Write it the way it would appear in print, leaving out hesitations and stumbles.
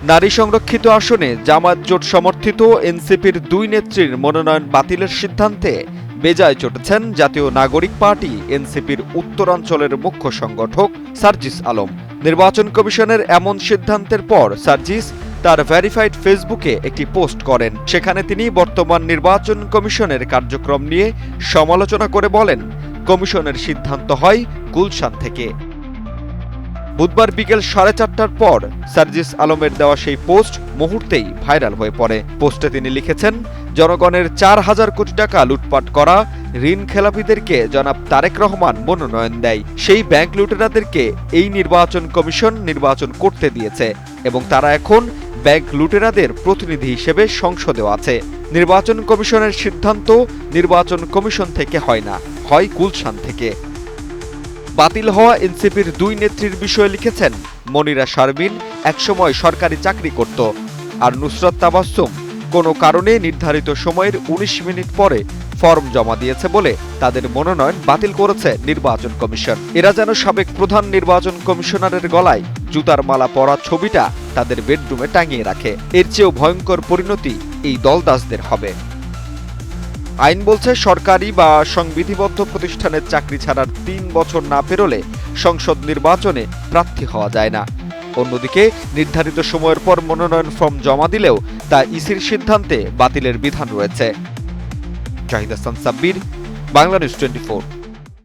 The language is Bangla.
নারী সংরক্ষিত আসনে জামায়াত জোট সমর্থিত এনসিপির দুই নেত্রীর মনোনয়ন বাতিলের সিদ্ধান্তে বেজায় চটেছেন জাতীয় নাগরিক পার্টি এনসিপির উত্তরাঞ্চলের মুখ্য সংগঠক সার্জিস আলম। নির্বাচন কমিশনের এমন সিদ্ধান্তের পর সার্জিস তার ভেরিফাইড ফেসবুকে একটি পোস্ট করেন। সেখানে তিনি বর্তমান নির্বাচন কমিশনের কার্যক্রম নিয়ে সমালোচনা করে বলেন, কমিশনের সিদ্ধান্ত হয় গুলশান থেকে। বুধবার বিকেল 4:30টার পর সার্জিস আলমের দেওয়া সেই পোস্ট মুহূর্তেই ভাইরাল হয়ে পড়ে। পোস্টে তিনি লিখেছেন, জনগণের 4,000 কোটি টাকা লুটপাট করা ঋণ খেলাপিদেরকে জনাব তারেক রহমান মনোনয়ন দেয়। সেই ব্যাংক লুটেরাদেরকে এই নির্বাচন কমিশন নির্বাচন করতে দিয়েছে এবং তারা এখন ব্যাংক লুটেরাদের প্রতিনিধি হিসেবে সংসদেও আছে। নির্বাচন কমিশনের সিদ্ধান্ত নির্বাচন কমিশন থেকে হয় না, হয় গুলশান থেকে। বাতিল হওয়া এনসিপির দুই নেত্রীর বিষয়ে লিখেছেন, মনিরা শারমিন একসময় সরকারি চাকরি করত, আর নুসরাত তাবাসসুম কোনো কারণে নির্ধারিত সময়ের 19 মিনিট পরে ফর্ম জমা দিয়েছে বলে তাদের মনোনয়ন বাতিল করেছে নির্বাচন কমিশন। এরা যেন সাবেক প্রধান নির্বাচন কমিশনারের গলায় জুতার মালা পরা ছবিটা তাদের বেডরুমে টাঙিয়ে রাখে। এর চেয়েও ভয়ঙ্কর পরিণতি এই দলদাসদের হবে। আইন বলছে, সরকারি বা সংবিধিবদ্ধ প্রতিষ্ঠানের চাকরি ছাড়ার 3 বছর না পেরোলে সংসদ নির্বাচনে প্রার্থী হওয়া যায় না। অন্যদিকে নির্ধারিত সময়ের পর মনোনয়ন ফর্ম জমা দিলেও তা ইসির সিদ্ধান্তে বাতিলের বিধান রয়েছে। জাহিদ হাসান সাব্বির, বাংলা নিউজ 24।